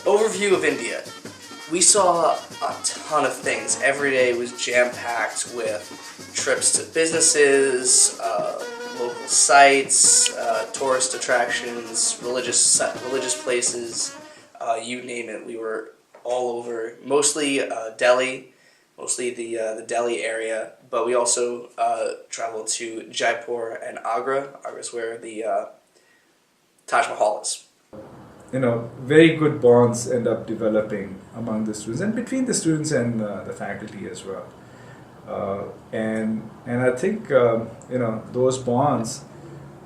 Overview of India. We saw a ton of things. Every day was jam-packed with trips to businesses, local sites, tourist attractions, religious places, you name it. We were all over, mostly Delhi, mostly the Delhi area, but we also traveled to Jaipur and Agra. Agra is where the Taj Mahal is. Very good bonds end up developing among the students and between the students and the faculty as well. And I think those bonds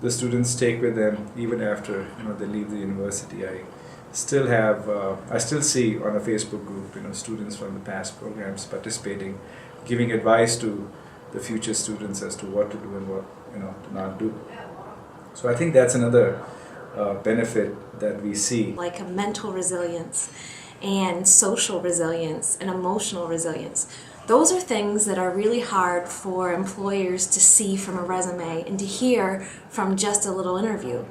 the students take with them even after they leave the university. I still see on a Facebook group students from the past programs participating, giving advice to the future students as to what to do and what to not do. So I think that's another benefit that we see. Like a mental resilience and social resilience and emotional resilience. Those are things that are really hard for employers to see from a resume and to hear from just a little interview.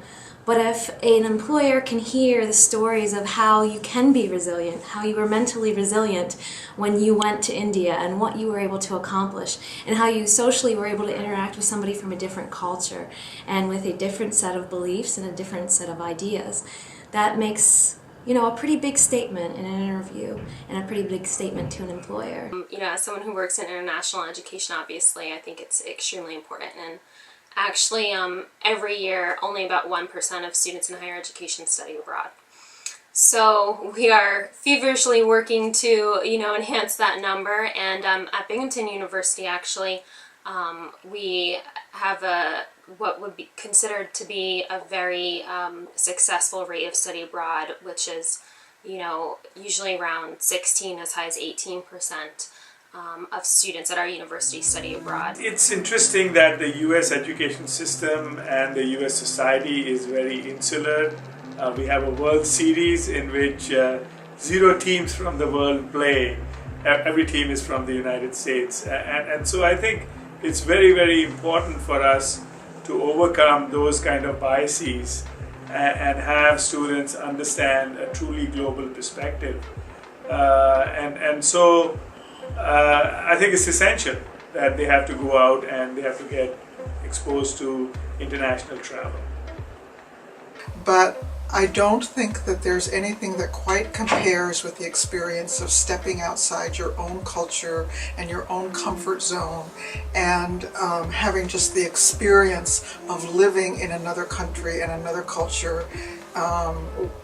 But if an employer can hear the stories of how you can be resilient, how you were mentally resilient when you went to India and what you were able to accomplish, and how you socially were able to interact with somebody from a different culture and with a different set of beliefs and a different set of ideas, that makes a pretty big statement in an interview and a pretty big statement to an employer. As someone who works in international education, obviously, I think it's extremely important. And actually, every year, only about 1% of students in higher education study abroad. So we are feverishly working to, enhance that number. And at Binghamton University, actually, we have what would be considered to be a very successful rate of study abroad, which is, usually around 16 as high as 18%. Of students at our university study abroad. It's interesting that the US education system and the US society is very insular. We have a World Series in which 0 teams from the world play. Every team is from the United States. And so I think it's very, very important for us to overcome those kind of biases and have students understand a truly global perspective. So I think it's essential that they have to go out and they have to get exposed to international travel. But I don't think that there's anything that quite compares with the experience of stepping outside your own culture and your own comfort zone and having just the experience of living in another country and another culture.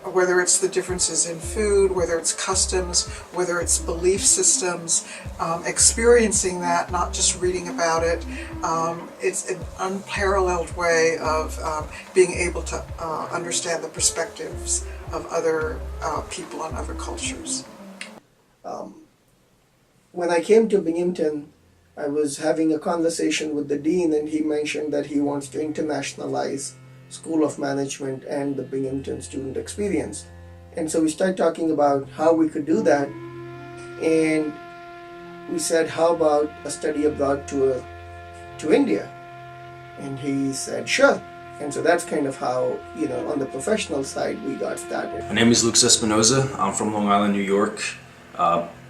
Whether it's the differences in food, whether it's customs, whether it's belief systems, experiencing that, not just reading about it. It's an unparalleled way of being able to understand the perspectives of other people and other cultures. When I came to Binghamton, I was having a conversation with the dean, and he mentioned that he wants to internationalize School of Management and the Binghamton student experience. And so we started talking about how we could do that, and we said, how about a study abroad tour to India? And he said, sure. And so that's kind of how, on the professional side, we got started. My name is Lucas Espinoza. I'm from Long Island, New York.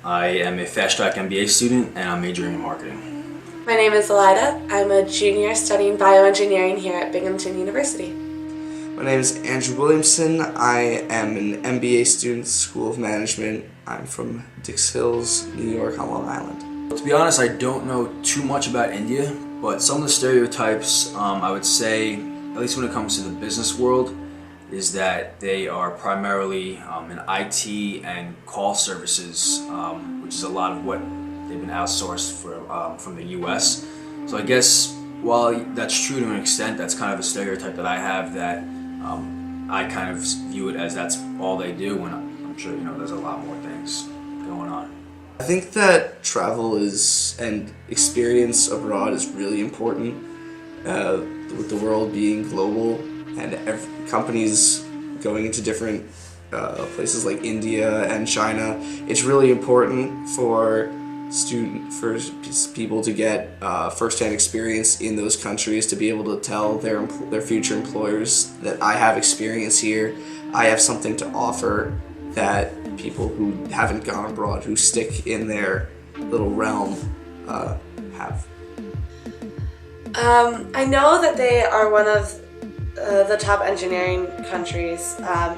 I am a Fast Track MBA student, and I'm majoring in marketing. My name is Elida. I'm a junior studying bioengineering here at Binghamton University. My name is Andrew Williamson. I am an MBA student, School of Management. I'm from Dix Hills, New York on Long Island. To be honest, I don't know too much about India, but some of the stereotypes I would say, at least when it comes to the business world, is that they are primarily in IT and call services, which is a lot of what they've been outsourced from the US. So I guess while that's true to an extent, that's kind of a stereotype that I have, that I kind of view it as that's all they do, when I'm sure there's a lot more things going on. I think that travel and experience abroad is really important, with the world being global and companies going into different places like India and China. It's really important for people to get first-hand experience in those countries, to be able to tell their future employers that I have experience here, I have something to offer that people who haven't gone abroad, who stick in their little realm, have? I know that they are one of the top engineering countries.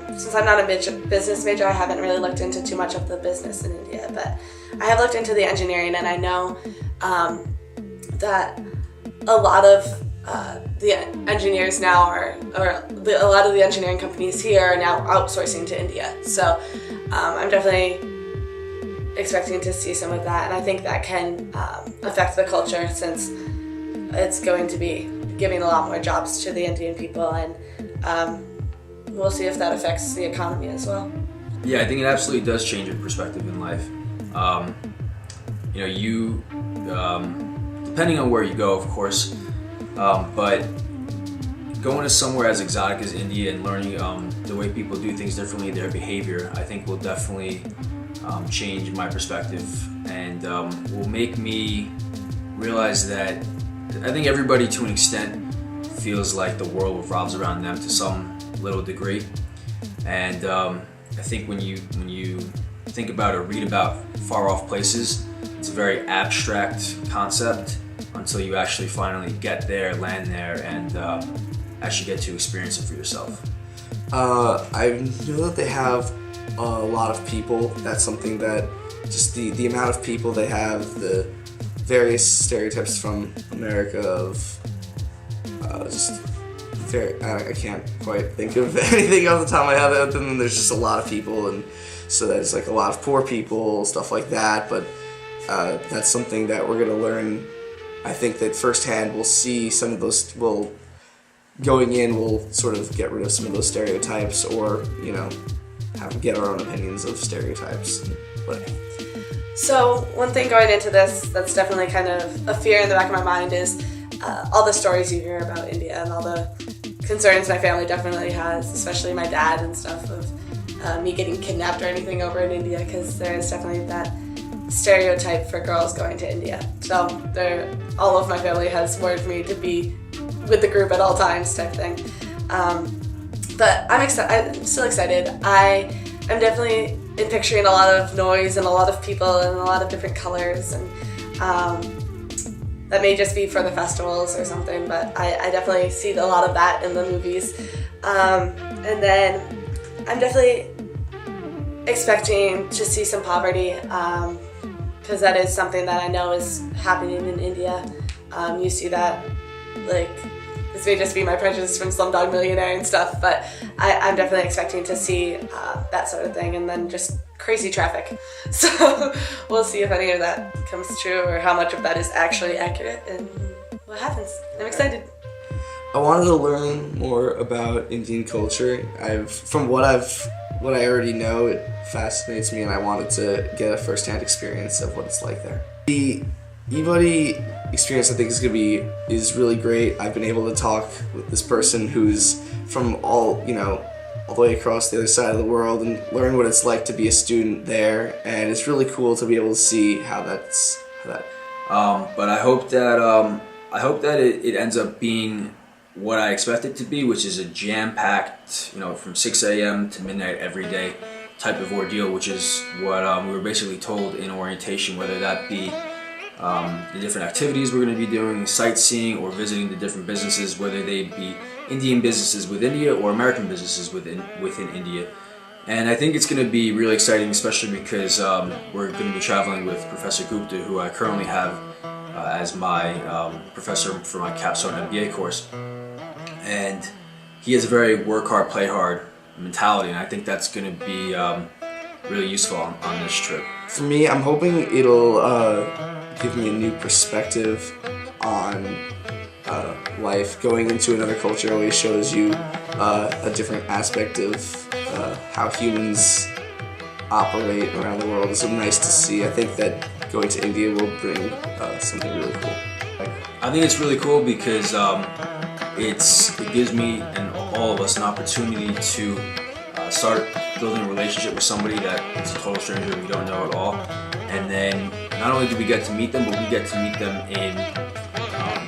Since I'm not a business major, I haven't really looked into too much of the business in India, but I have looked into the engineering, and I know that a lot of the engineers now a lot of the engineering companies here are now outsourcing to India. So I'm definitely expecting to see some of that, and I think that can affect the culture, since it's going to be giving a lot more jobs to the Indian people, and we'll see if that affects the economy as well. Yeah, I think it absolutely does change your perspective in life. You depending on where you go, of course, but going to somewhere as exotic as India and learning the way people do things differently, their behavior, I think will definitely change my perspective, and will make me realize that I think everybody, to an extent, feels like the world revolves around them to some little degree. And I think when you think about or read about far-off places, it's a very abstract concept until you actually finally get there, land there, and actually get to experience it for yourself. I know that they have a lot of people. That's something that just the amount of people they have, the various stereotypes from America of I can't quite think of anything off the top of my head other than there's just a lot of people, and so there's like a lot of poor people, stuff like that, but that's something that we're going to learn. I think that firsthand we'll see some of those, going in we'll sort of get rid of some of those stereotypes, or get our own opinions of stereotypes. But So one thing going into this that's definitely kind of a fear in the back of my mind is all the stories you hear about India and all the concerns my family definitely has, especially my dad and stuff, of me getting kidnapped or anything over in India, because there is definitely that stereotype for girls going to India. So all of my family has warned me to be with the group at all times type thing. But I'm still excited. I'm definitely picturing a lot of noise and a lot of people and a lot of different colors, and that may just be for the festivals or something, but I definitely see a lot of that in the movies. And then I'm definitely expecting to see some poverty, because that is something that I know is happening in India. You see that, like, this may just be my prejudice from Slumdog Millionaire and stuff, but I'm definitely expecting to see that sort of thing, and then just crazy traffic. So we'll see if any of that comes true, or how much of that is actually accurate, and what happens. I'm excited. I wanted to learn more about Indian culture. From what I already know, it fascinates me, and I wanted to get a first-hand experience of what it's like there. The eBuddy experience, I think, is really great. I've been able to talk with this person who's from all the way across the other side of the world, and learn what it's like to be a student there, and it's really cool to be able to see how that. But I hope that it ends up being what I expect it to be, which is a jam-packed, from 6 a.m. to midnight every day type of ordeal, which is what we were basically told in orientation, whether that be the different activities we're going to be doing, sightseeing, or visiting the different businesses, whether they be Indian businesses with India or American businesses within India. And I think it's going to be really exciting, especially because we're going to be traveling with Professor Gupta, who I currently have as my professor for my Capstone MBA course. And he has a very work hard, play hard mentality, and I think that's going to be really useful on this trip. For me, I'm hoping it'll give me a new perspective on life. Going into another culture always shows you a different aspect of how humans operate around the world. It's so nice to see. I think that going to India will bring something really cool. I think it's really cool because it gives me and all of us an opportunity to start building a relationship with somebody that is a total stranger we don't know at all. And then not only do we get to meet them, but we get to meet them in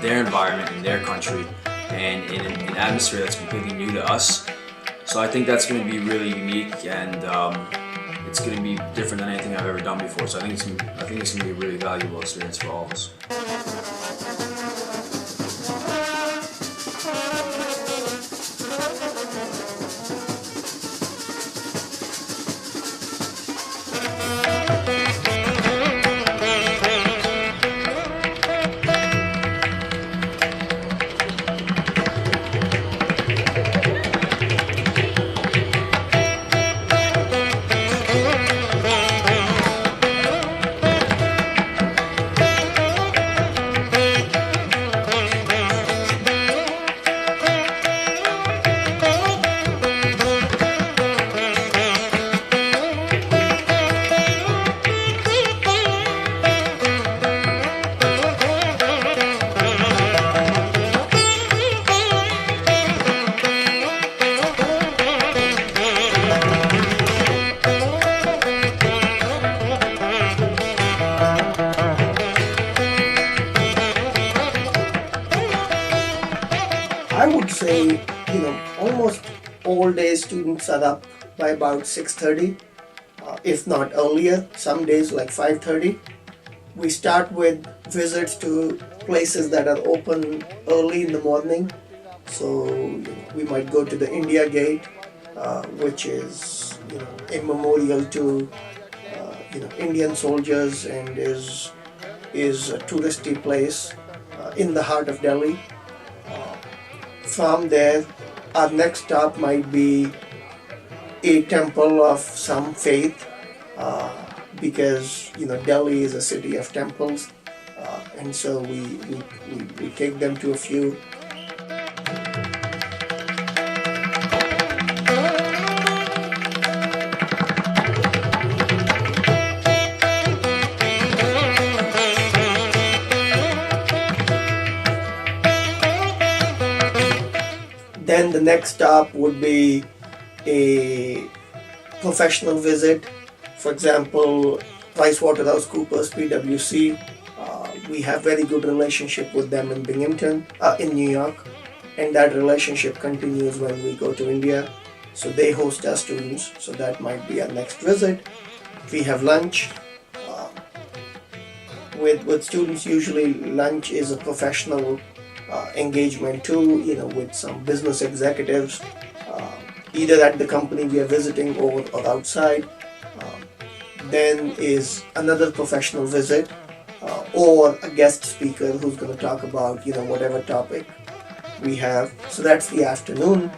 their environment, in their country, and in an atmosphere that's completely new to us. So I think that's going to be really unique, and it's going to be different than anything I've ever done before. So I think it's going to be a really valuable experience for all of us. I would say, almost all day students are up by about 6:30, if not earlier, some days like 5:30. We start with visits to places that are open early in the morning. So we might go to the India Gate, which is a memorial to Indian soldiers and is a touristy place in the heart of Delhi. From there, our next stop might be a temple of some faith, because Delhi is a city of temples, and so we take them to a few. Then the next stop would be a professional visit. For example, PricewaterhouseCoopers, PwC. We have very good relationship with them in Binghamton, in New York, and that relationship continues when we go to India. So they host our students, so that might be our next visit. We have lunch. With students, usually lunch is a professional engagement too, with some business executives, either at the company we are visiting or outside. Then is another professional visit, or a guest speaker who's going to talk about whatever topic we have. So that's the afternoon.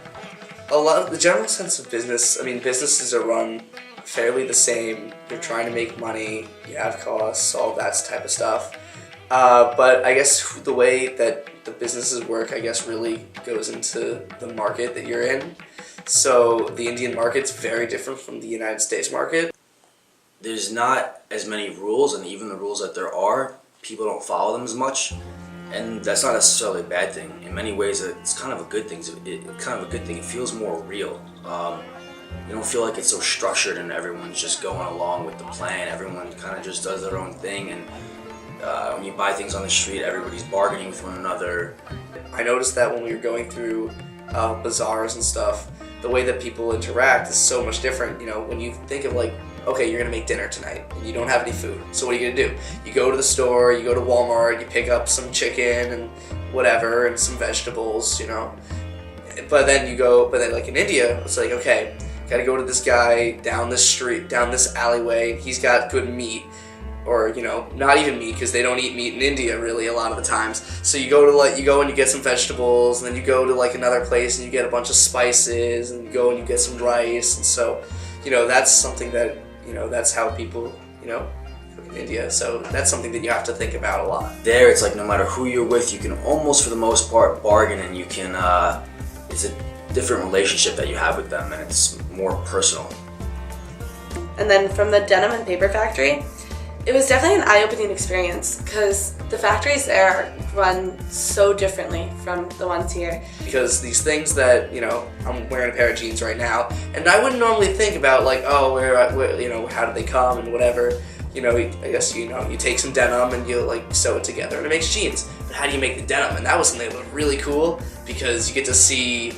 A lot of the general sense of business, businesses are run fairly the same. You're trying to make money, you have costs, all that type of stuff. But I guess the way that the businesses work, really goes into the market that you're in. So the Indian market's very different from the United States market. There's not as many rules, and even the rules that there are, people don't follow them as much. And that's not necessarily a bad thing. In many ways, it's kind of a good thing. It feels more real. You don't feel like it's so structured and everyone's just going along with the plan. Everyone kind of just does their own thing, and when you buy things on the street, everybody's bargaining with one another. I noticed that when we were going through bazaars and stuff, the way that people interact is so much different. When you think of okay, you're gonna make dinner tonight and you don't have any food, so what are you gonna do? You go to the store, you go to Walmart, you pick up some chicken and whatever and some vegetables, But then in India, it's like, okay, gotta go to this guy down this street, down this alleyway, and he's got good meat. Or not even meat, because they don't eat meat in India really a lot of the times. So you go and you get some vegetables, and then you go to another place and you get a bunch of spices, and you go and you get some rice, and so that's something that that's how people cook in India. So that's something that you have to think about a lot. There, it's like no matter who you're with, you can almost for the most part bargain, and you can. It's a different relationship that you have with them, and it's more personal. And then from the denim and paper factory, it was definitely an eye-opening experience because the factories there run so differently from the ones here. Because these things that, I'm wearing a pair of jeans right now, and I wouldn't normally think about where how did they come and whatever. I guess you take some denim and you sew it together and it makes jeans. But how do you make the denim? And that was something that was really cool because you get to see,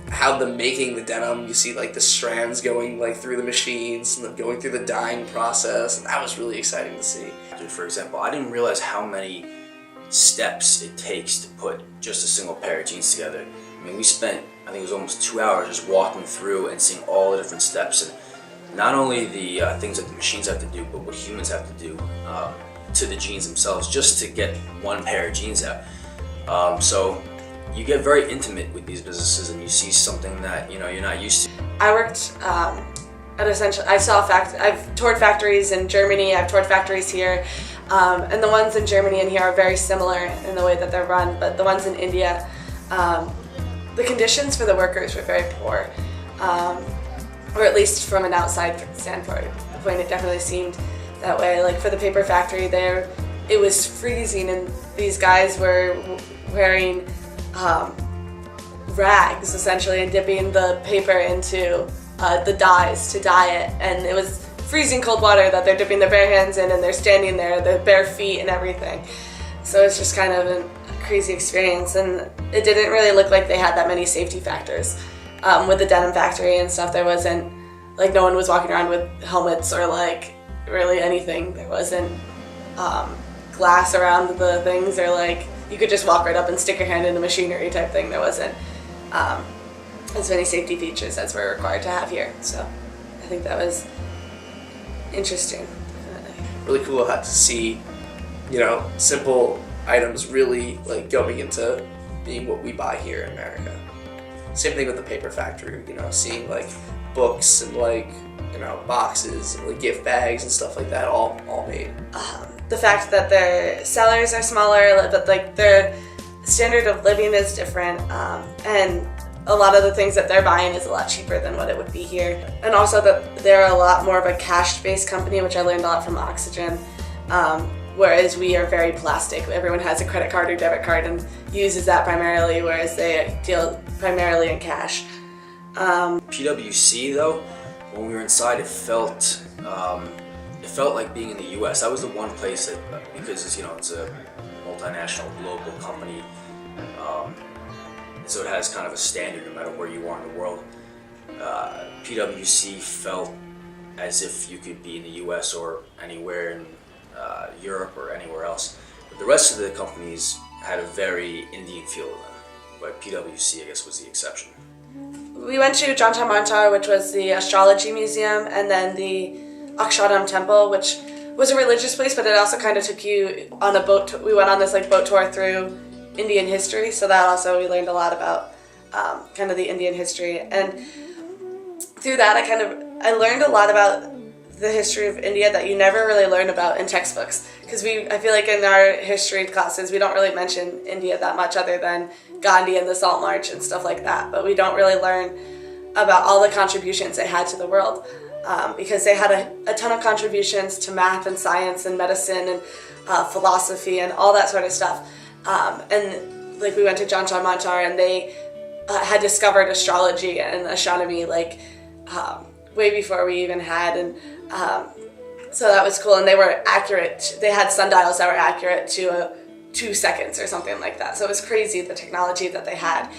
how them making the denim, you see like the strands going like through the machines and then going through the dyeing process, and that was really exciting to see. For example, I didn't realize how many steps it takes to put just a single pair of jeans together. I mean, we spent, I think it was almost 2 hours just walking through and seeing all the different steps, and not only the things that the machines have to do, but what humans have to do to the jeans themselves just to get one pair of jeans out. So you get very intimate with these businesses, and you see something that you're not used to. I worked at essentially. I've toured factories in Germany. I've toured factories here, and the ones in Germany and here are very similar in the way that they're run. But the ones in India, the conditions for the workers were very poor, or at least from an outside standpoint, it definitely seemed that way. Like for the paper factory there, it was freezing, and these guys were wearing rags essentially and dipping the paper into the dyes to dye it, and it was freezing cold water that they're dipping their bare hands in, and they're standing there, their bare feet and everything. So it's just kind of a crazy experience, and it didn't really look like they had that many safety factors. With the denim factory and stuff, there wasn't, like, no one was walking around with helmets or like really anything. There wasn't glass around the things, or like you could just walk right up and stick your hand in the machinery type thing. There wasn't as many safety features as we're required to have here. So I think that was interesting. Really cool how to see, simple items really like going into being what we buy here in America. Same thing with the paper factory, seeing like books and like, boxes and like gift bags and stuff like that, all made. The fact that their salaries are smaller, but like their standard of living is different, and a lot of the things that they're buying is a lot cheaper than what it would be here. And also that they're a lot more of a cash-based company, which I learned a lot from Oxygen, whereas we are very plastic. Everyone has a credit card or debit card and uses that primarily, whereas they deal primarily in cash. PwC though, when we were inside, it felt like being in the U.S. That was the one place that, because it's a multinational global company, so it has kind of a standard no matter where you are in the world. PwC felt as if you could be in the U.S. or anywhere in Europe or anywhere else. But the rest of the companies had a very Indian feel to them, but PwC, I guess, was the exception. We went to Jantar Mantar, which was the astrology museum, and then the Akshardham Temple, which was a religious place, but it also kind of took you on a boat. We went on this boat tour through Indian history, so that also we learned a lot about kind of the Indian history. And through that, I learned a lot about the history of India that you never really learn about in textbooks, because I feel like in our history classes we don't really mention India that much other than Gandhi and the Salt March and stuff like that, but we don't really learn about all the contributions they had to the world, because they had a ton of contributions to math and science and medicine and philosophy and all that sort of stuff. And like we went to Jantar Mantar, and they had discovered astrology and astronomy way before we even had, and so that was cool. And they were accurate. They had sundials that were accurate to 2 seconds or something like that. So it was crazy, the technology that they had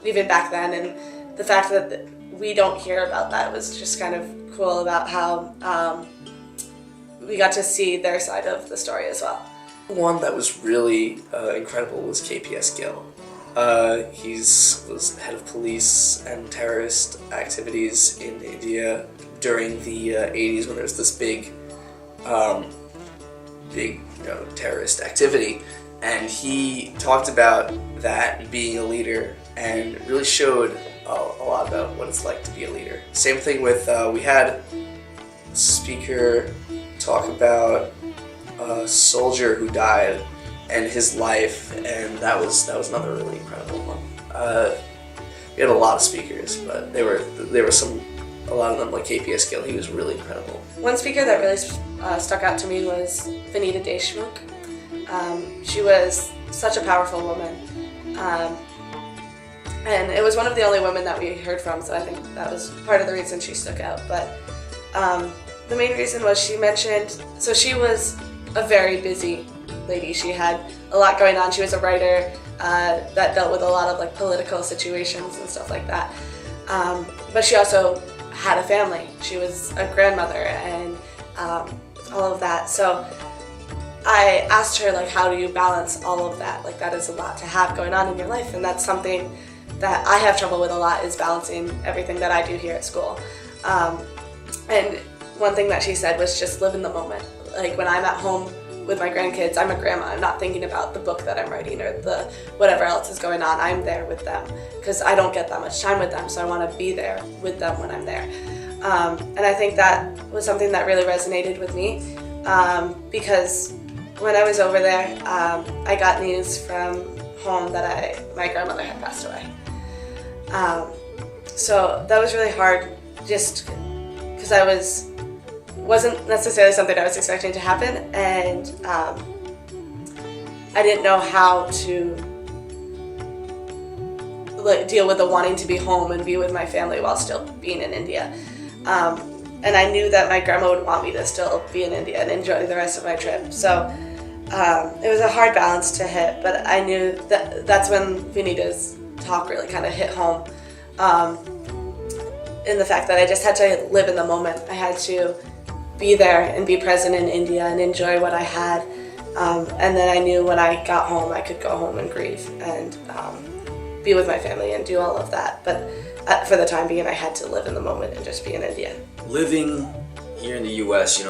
even back then, and the fact that we don't hear about that was just kind of cool about how we got to see their side of the story as well. One that was really incredible was KPS Gill. He was head of police and terrorist activities in India during the 80s when there was this big terrorist activity, and he talked about that being a leader and really showed a lot about what it's like to be a leader. Same thing with we had a speaker talk about a soldier who died and his life, and that was another really incredible one. We had a lot of speakers, but there were a lot of them, like KPS Gill. He was really incredible. One speaker that really stuck out to me was Vanita Deshmukh. She was such a powerful woman, and it was one of the only women that we heard from, so I think that was part of the reason she stuck out. But the main reason was she mentioned, so she was a very busy lady. She had a lot going on. She was a writer that dealt with a lot of like political situations and stuff like that. But she also had a family. She was a grandmother and all of that. So I asked her, like, how do you balance all of that? Like, that is a lot to have going on in your life, and that's something that I have trouble with a lot, is balancing everything that I do here at school. And one thing that she said was just live in the moment. Like, when I'm at home with my grandkids, I'm a grandma. I'm not thinking about the book that I'm writing or the whatever else is going on. I'm there with them because I don't get that much time with them, so I want to be there with them when I'm there. And I think that was something that really resonated with me because when I was over there, I got news from home that my grandmother had passed away. So that was really hard, just because wasn't necessarily something I was expecting to happen, and I didn't know how to deal with the wanting to be home and be with my family while still being in India. And I knew that my grandma would want me to still be in India and enjoy the rest of my trip. So it was a hard balance to hit, but I knew that that's when Vinita's talk really kind of hit home. In the fact that I just had to live in the moment. I had to be there and be present in India and enjoy what I had. And then I knew when I got home, I could go home and grieve and be with my family and do all of that. But for the time being, I had to live in the moment and just be in India. Living here in the U.S.,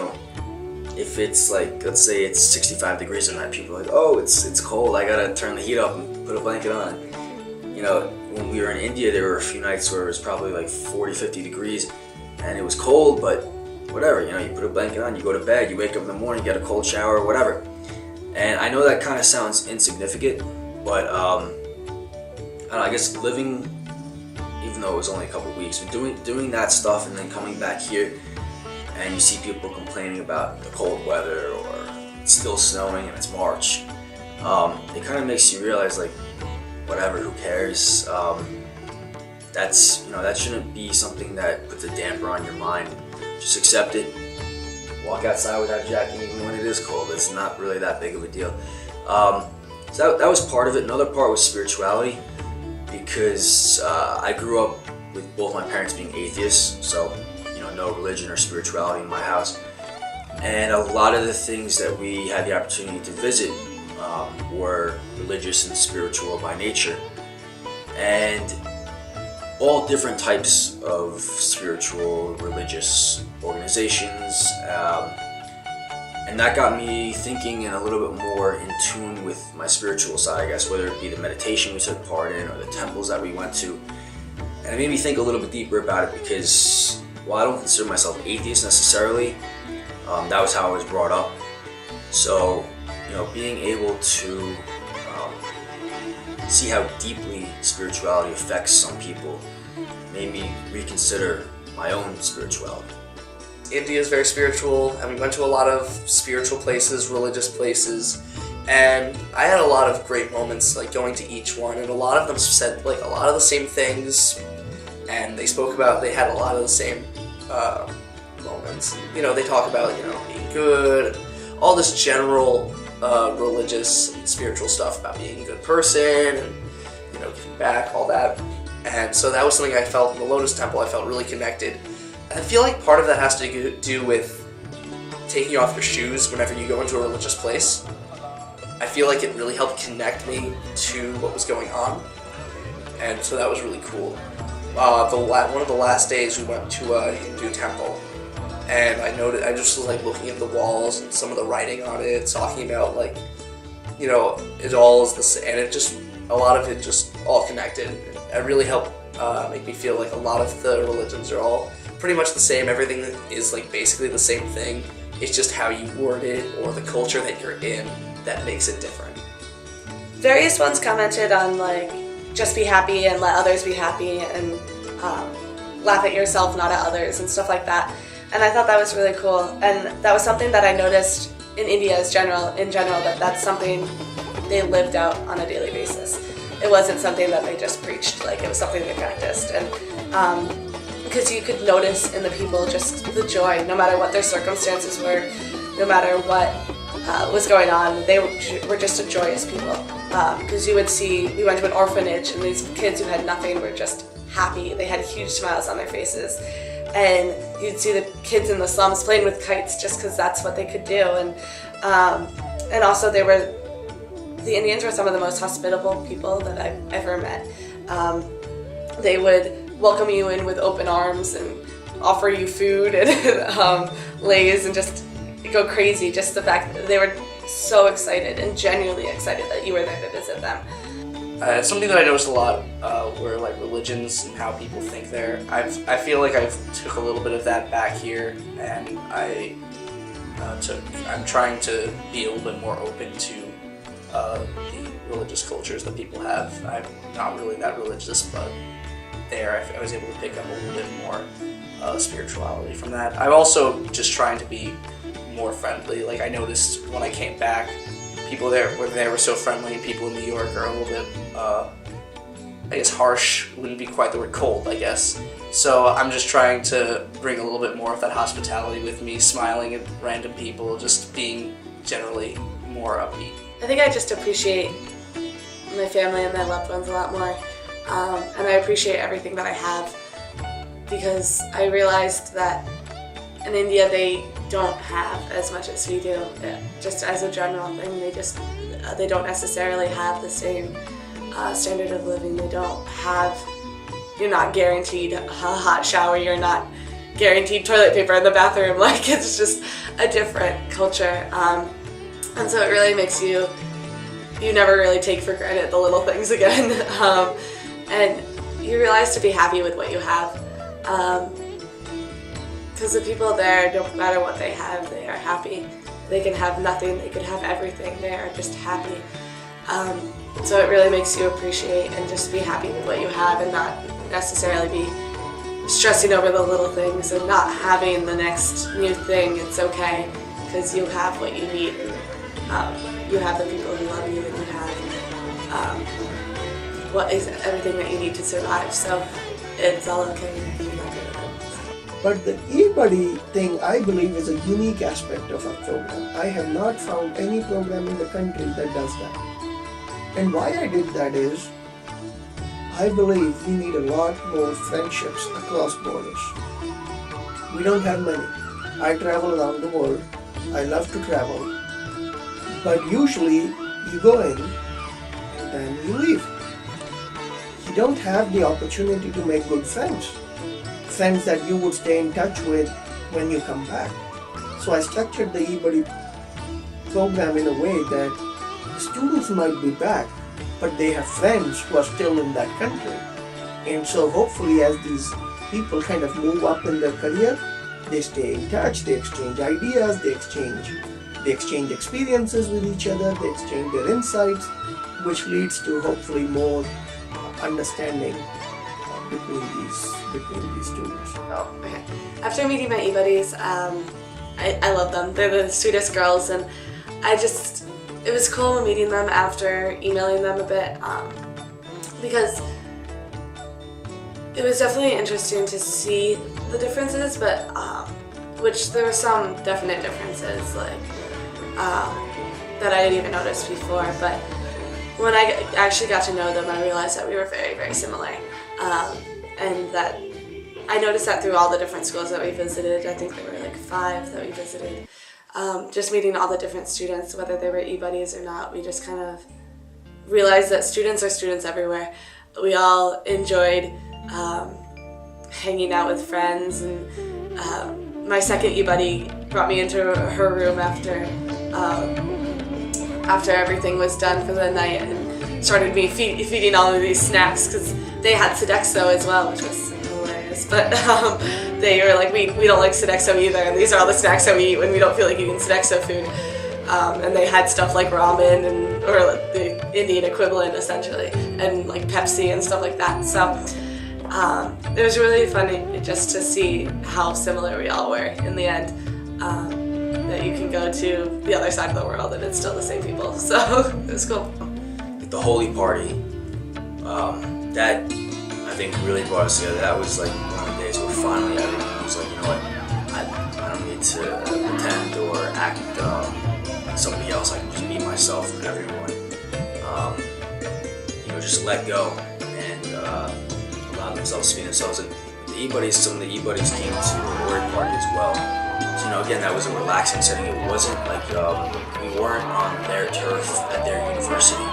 if it's like, let's say it's 65 degrees at night, people are like, oh, it's cold, I gotta turn the heat up and put a blanket on. When we were in India, there were a few nights where it was probably like 40, 50 degrees, and it was cold, but whatever, you put a blanket on, you go to bed, you wake up in the morning, get a cold shower, whatever. And I know that kind of sounds insignificant, but I guess living, even though it was only a couple of weeks, but doing that stuff and then coming back here, and you see people complaining about the cold weather or it's still snowing and it's March, it kind of makes you realize, like, whatever, who cares? That shouldn't be something that puts a damper on your mind. Just accept it. Walk outside without a jacket even when it is cold. It's not really that big of a deal. So that was part of it. Another part was spirituality, because I grew up with both my parents being atheists, so no religion or spirituality in my house. And a lot of the things that we had the opportunity to visit were religious and spiritual by nature, and all different types of spiritual, religious organizations, and that got me thinking and a little bit more in tune with my spiritual side, I guess, whether it be the meditation we took part in or the temples that we went to. And it made me think a little bit deeper about it, because while I don't consider myself atheist necessarily, that was how I was brought up. So being able to see how deeply spirituality affects some people made me reconsider my own spirituality. India is very spiritual, and we went to a lot of spiritual places, religious places, and I had a lot of great moments, like going to each one, and a lot of them said like a lot of the same things, and they had a lot of the same moments. They talk about being good, all this general religious and spiritual stuff about being a good person and giving back, all that. And so that was something I felt in the Lotus Temple. I felt really connected. I feel like part of that has to do with taking off your shoes whenever you go into a religious place. I feel like it really helped connect me to what was going on, and so that was really cool. One of the last days we went to a Hindu temple, and I just was like looking at the walls and some of the writing on it, talking about it all is the same, and a lot of it just all connected. It really helped make me feel like a lot of the religions are all pretty much the same. Everything is like basically the same thing. It's just how you word it or the culture that you're in that makes it different. Various ones commented on like just be happy and let others be happy, and laugh at yourself, not at others, and stuff like that. And I thought that was really cool, and that was something that I noticed in India in general, that's something they lived out on a daily basis. It wasn't something that they just preached, like it was something they practiced. And because you could notice in the people just the joy, no matter what their circumstances were, no matter what was going on. They were just a joyous people, because you would see, we went to an orphanage and these kids who had nothing were just happy. They had huge smiles on their faces, and you'd see the kids in the slums playing with kites just because that's what they could do. And also the Indians were some of the most hospitable people that I've ever met. They would welcome you in with open arms and offer you food and Lay's and just go crazy. Just the fact that they were so excited and genuinely excited that you were there to visit them. Something that I noticed a lot were like religions and how people think there. I feel like I've took a little bit of that back here, and I'm trying to be a little bit more open to the religious cultures that people have. I'm not really that religious, but there I was able to pick up a little bit more spirituality from that. I'm also just trying to be more friendly. Like I noticed when I came back, people there were so friendly, and people in New York are a little bit, I guess harsh wouldn't be quite the word, cold, I guess. So I'm just trying to bring a little bit more of that hospitality with me, smiling at random people, just being generally more upbeat. I think I just appreciate my family and my loved ones a lot more, and I appreciate everything that I have, because I realized that in India they don't have as much as we do. Just as a general thing, they don't necessarily have the same standard of living. You're not guaranteed a hot shower, you're not guaranteed toilet paper in the bathroom. Like, it's just a different culture, and so it really makes you never really take for granted the little things again, and you realize to be happy with what you have. Because the people there, no matter what they have, they are happy. They can have nothing, they could have everything, they are just happy. So it really makes you appreciate and just be happy with what you have, and not necessarily be stressing over the little things and not having the next new thing. It's okay, because you have what you need, and you have the people who love you, and you have what is everything that you need to survive. So it's all okay. But the eBuddy thing, I believe, is a unique aspect of our program. I have not found any program in the country that does that. And why I did that is, I believe we need a lot more friendships across borders. We don't have many. I travel around the world. I love to travel. But usually, you go in and then you leave. You don't have the opportunity to make good friends. Friends that you would stay in touch with when you come back. So I structured the eBuddy program in a way that the students might be back, but they have friends who are still in that country. And so hopefully as these people kind of move up in their career, they stay in touch, they exchange ideas, they exchange experiences with each other, they exchange their insights, which leads to hopefully more understanding between these students. Oh, okay. After meeting my eBuddies, I love them. They're the sweetest girls, and it was cool meeting them after emailing them a bit, because it was definitely interesting to see the differences, but which there were some definite differences, like that I didn't even notice before. But when I actually got to know them, I realized that we were very, very similar. And that I noticed that through all the different schools that we visited. I think there were like 5 that we visited. Just meeting all the different students, whether they were eBuddies or not, we just kind of realized that students are students everywhere. We all enjoyed hanging out with friends, and my second eBuddy brought me into her room after everything was done for the night, and started me feeding all of these snacks, because they had Sodexo as well, which was hilarious. But they were like, we don't like Sodexo either, and these are all the snacks that we eat when we don't feel like eating Sodexo food. And they had stuff like ramen, or like the Indian equivalent essentially, and like Pepsi and stuff like that. So it was really funny just to see how similar we all were in the end. That you can go to the other side of the world and it's still the same people. So it was cool. The Holy Party, that I think really brought us together. That was like one of the days where finally everyone was like, you know what, I don't need to pretend or act somebody else. I can just be myself with everyone. Just let go and allow themselves to be themselves. And the e-buddies, some of the e-buddies came to the award party as well. So again, that was a relaxing setting. It wasn't like we weren't on their turf at their university.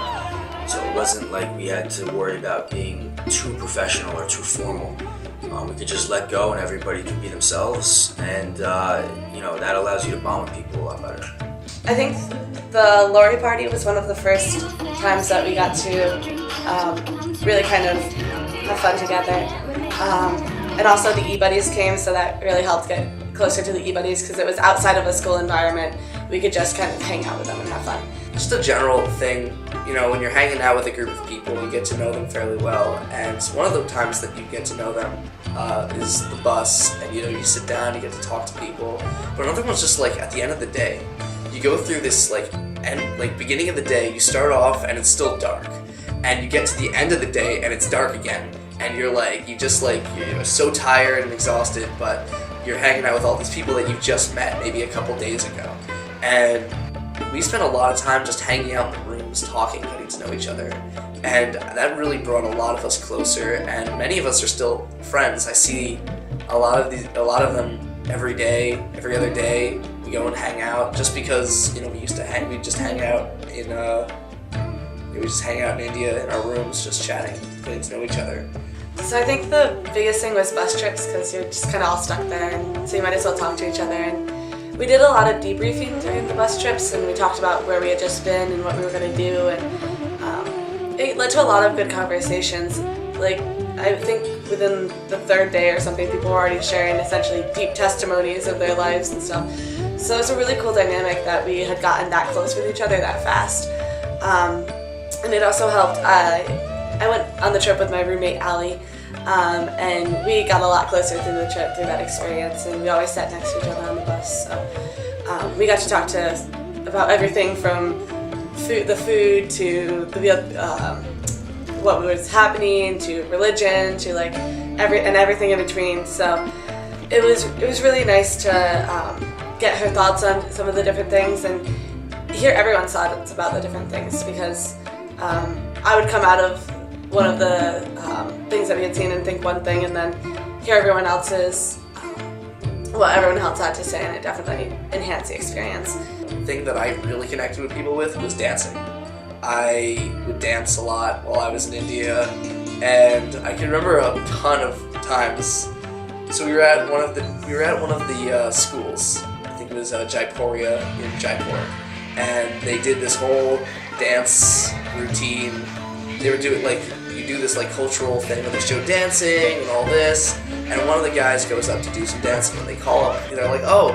So it wasn't like we had to worry about being too professional or too formal. We could just let go and everybody could be themselves, and that allows you to bond with people a lot better. I think the Lorry party was one of the first times that we got to really kind of have fun together. And also the e-buddies came, so that really helped get closer to the e-buddies because it was outside of a school environment. We could just kind of hang out with them and have fun. Just a general thing, when you're hanging out with a group of people, you get to know them fairly well, and one of the times that you get to know them is the bus, and you sit down, you get to talk to people. But another one's just like at the end of the day, you go through this beginning of the day, you start off and it's still dark, and you get to the end of the day and it's dark again, and you're so tired and exhausted, but you're hanging out with all these people that you just met maybe a couple days ago, and we spent a lot of time just hanging out in the rooms, talking, getting to know each other, and that really brought a lot of us closer, and many of us are still friends. I see a lot of them every day, every other day. We go and hang out just because we just hang out in India in our rooms, just chatting, getting to know each other. So I think the biggest thing was bus trips because you're just kind of all stuck there, and so you might as well talk to each other. And we did a lot of debriefing during the bus trips, and we talked about where we had just been and what we were going to do, and it led to a lot of good conversations. I think within the third day or something, people were already sharing essentially deep testimonies of their lives and stuff. So it's a really cool dynamic that we had gotten that close with each other that fast. And it also helped. I went on the trip with my roommate Allie, and we got a lot closer through the trip, through that experience, and we always sat next to each other on the bus. So we got to talk about everything from the food to what was happening, to religion, to everything in between. So it was really nice to get her thoughts on some of the different things and hear everyone's thoughts about the different things, because I would come out of one of the things that we had seen and think one thing, and then hear everyone else's what everyone else had to say, and it definitely enhanced the experience. The thing that I really connected with people with was dancing. I would dance a lot while I was in India, and I can remember a ton of times. So we were at one of the schools. I think it was Jaipuria in Jaipur, and they did this whole dance routine. They were doing you do this cultural thing where they show dancing and all this, and one of the guys goes up to do some dancing, and they call up, and they're like, oh,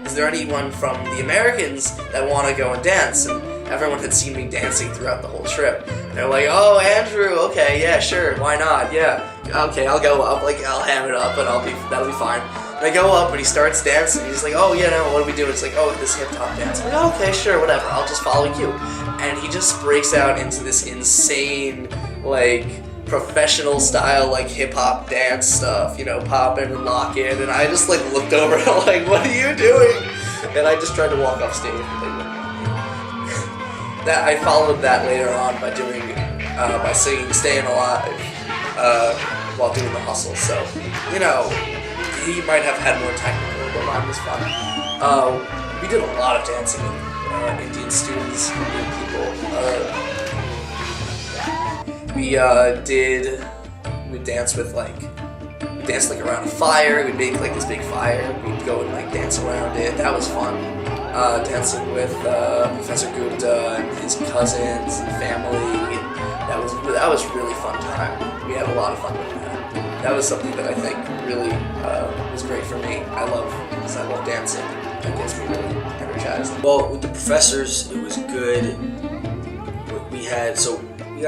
is there anyone from the Americans that want to go and dance? And everyone had seen me dancing throughout the whole trip, and they're like, oh, Andrew, okay, yeah, sure, why not, yeah, okay, I'll go up, I'll ham it up, and that'll be fine. And I go up, and he starts dancing, and he's like, oh, yeah, no, what are we doing? It's like, oh, this hip-hop dance. I'm like, oh, okay, sure, whatever, I'll just follow you. And he just breaks out into this insane, professional style, hip-hop dance stuff, popping and locking, and I just, looked over, and I'm like, what are you doing? And I just tried to walk off stage, but they wouldn't. That I followed that later on by by singing "Staying Alive" while doing the hustle. So, he might have had more time, but mine was fun. We did a lot of dancing with Indian students, Indian people. We danced with we danced around a fire. We'd make this big fire. We'd go and dance around it. That was fun. Dancing with Professor Gupta and his cousins and family. That was a really fun time. We had a lot of fun with that. That was something that I think really was great for me. I love dancing. That gets me really energized. Well, with the professors, it was good. We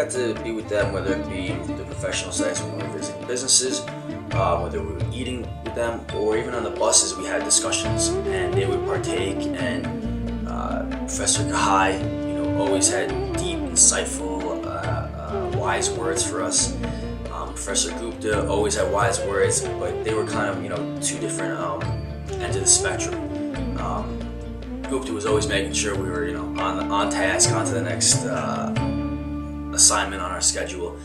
got to be with them, whether it be the professional sites when we were visiting businesses, whether we were eating with them, or even on the buses, we had discussions, and they would partake. And Professor Kahai, always had deep, insightful, wise words for us. Professor Gupta always had wise words, but they were kind of, two different ends of the spectrum. Gupta was always making sure we were, on task, on to the next assignment on our schedule.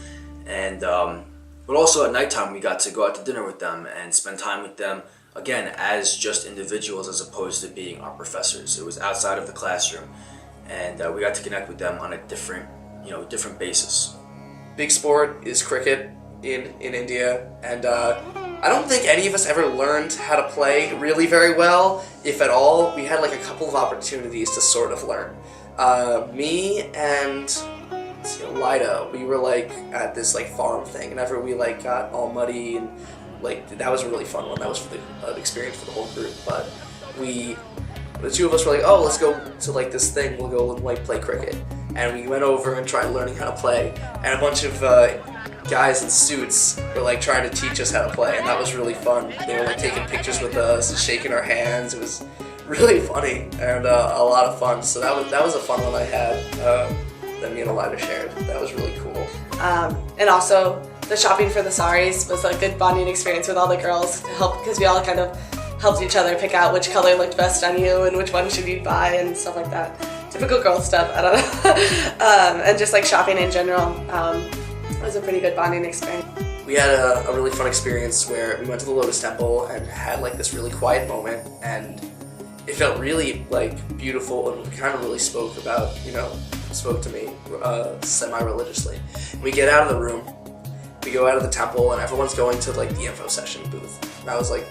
And but also at nighttime we got to go out to dinner with them and spend time with them, again, as just individuals as opposed to being our professors. It was outside of the classroom, and we got to connect with them on a different basis. Big sport is cricket in India, and I don't think any of us ever learned how to play really very well, if at all. We had like a couple of opportunities to sort of learn. Me and Lida, we were like at this like farm thing, and whenever we like got all muddy, and like that was a really fun one. That was for the experience for the whole group. But the two of us were like, oh, let's go to like this thing. We'll go and like play cricket, and we went over and tried learning how to play, and a bunch of guys in suits were like trying to teach us how to play, and that was really fun. They were like taking pictures with us and shaking our hands. It was really funny and a lot of fun. So that was a fun one I had that me and Elida shared. That was really cool. And also the shopping for the saris was a good bonding experience with all the girls to help, because we all kind of helped each other pick out which color looked best on you and which one should you buy and stuff like that. Typical girl stuff, I don't know. And just like shopping in general. It was a pretty good bonding experience. We had a really fun experience where we went to the Lotus Temple and had like this really quiet moment, and it felt really like beautiful, and kind of really spoke to me semi-religiously. We get out of the room, we go out of the temple, and everyone's going to like the info session booth. And I was like,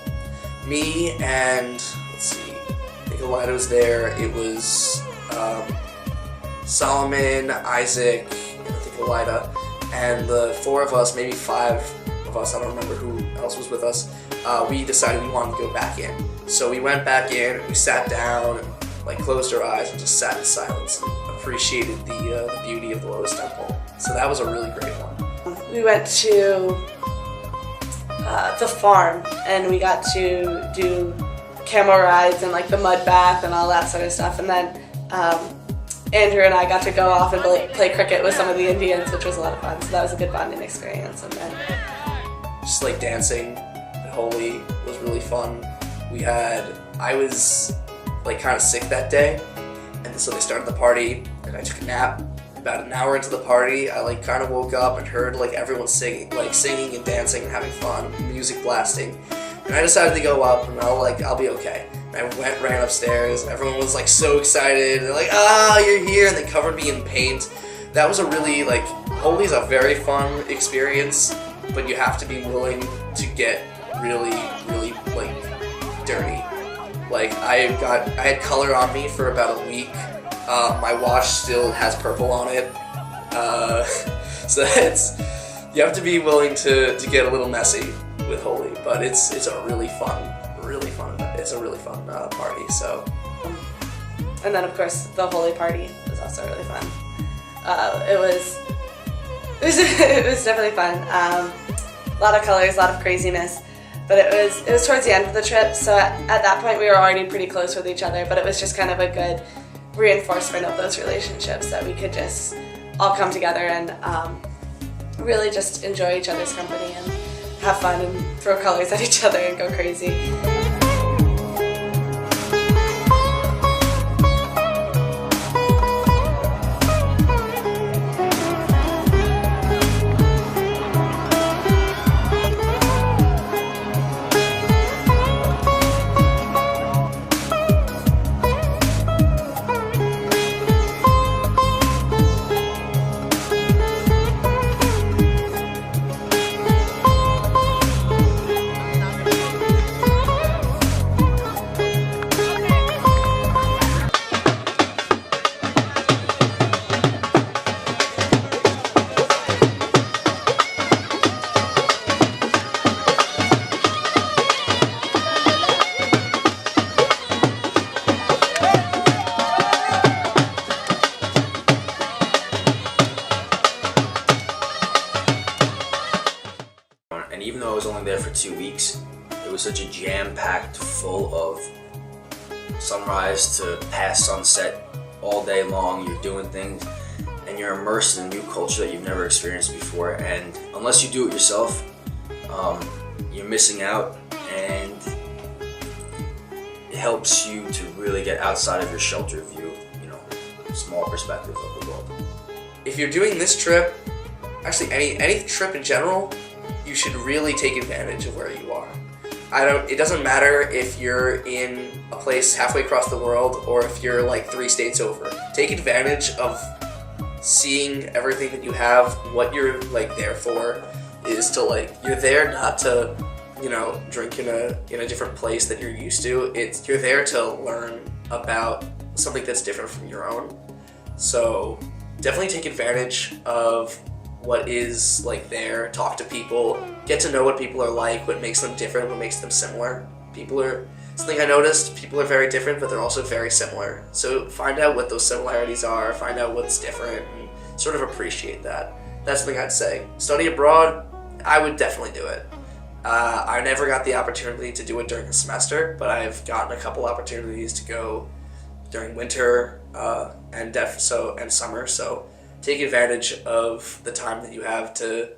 me and, let's see, I think Elida was there. It was Solomon, Isaac, and I think Elida. And the four of us, maybe five of us, I don't remember who else was with us, we decided we wanted to go back in. So we went back in, we sat down, and like closed our eyes and just sat in silence and appreciated the beauty of the Lotus Temple. So that was a really great one. We went to the farm, and we got to do camel rides and like the mud bath and all that sort of stuff. And then Andrew and I got to go off and play cricket with some of the Indians, which was a lot of fun. So that was a good bonding experience. And then just like dancing at Holi was really fun. I was like kind of sick that day, and so they started the party, and I took a nap. About an hour into the party, I like kind of woke up and heard like everyone singing and dancing and having fun, music blasting, and I decided to go up and I'll be okay. And I ran upstairs, and everyone was like so excited. They're like, you're here, and they covered me in paint. That was a really like, Holi's a very fun experience, but you have to be willing to get really, really like dirty. Like I had color on me for about a week. My wash still has purple on it. So you have to be willing to get a little messy with Holi, but it's a really fun event. It's a really fun party. So, and then of course the Holi party was also really fun. It was definitely fun. A lot of colors, a lot of craziness. But it was towards the end of the trip, so at that point we were already pretty close with each other, but it was just kind of a good reinforcement of those relationships, that we could just all come together and really just enjoy each other's company and have fun and throw colors at each other and go crazy. And even though I was only there for 2 weeks, it was such a jam-packed, full of sunrise to past sunset all day long. You're doing things and you're immersed in a new culture that you've never experienced before, and unless you do it yourself, you're missing out. And helps you to really get outside of your shelter view, small perspective of the world. If you're doing this trip, actually any trip in general, you should really take advantage of where you are. It doesn't matter if you're in a place halfway across the world or if you're like 3 states over. Take advantage of seeing everything that you have. What you're like there for is to you're there not to drink in a different place that you're used to. You're there to learn about something that's different from your own. So definitely take advantage of what is there. Talk to people, get to know what people are like, what makes them different, what makes them similar. Something I noticed, people are very different, but they're also very similar. So find out what those similarities are, find out what's different, and sort of appreciate that. That's something I'd say. Study abroad, I would definitely do it. I never got the opportunity to do it during the semester, but I've gotten a couple opportunities to go during winter and summer. So take advantage of the time that you have to.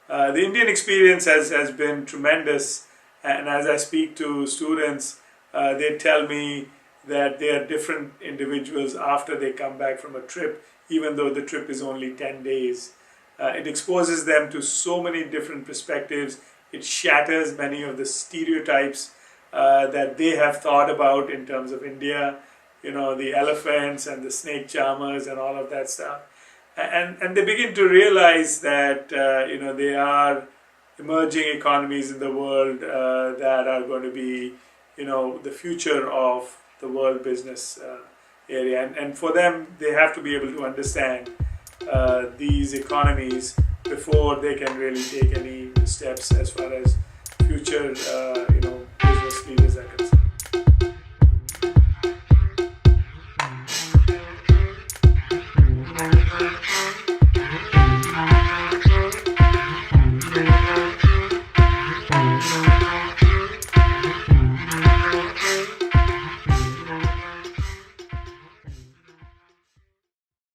The Indian experience has been tremendous, and as I speak to students, they tell me that they are different individuals after they come back from a trip, even though the trip is only 10 days. It exposes them to so many different perspectives. It shatters many of the stereotypes that they have thought about in terms of India, the elephants and the snake charmers and all of that stuff. And they begin to realize that, they are emerging economies in the world that are going to be, the future of the world business area. And for them, they have to be able to understand these economies before they can really take any steps as far as future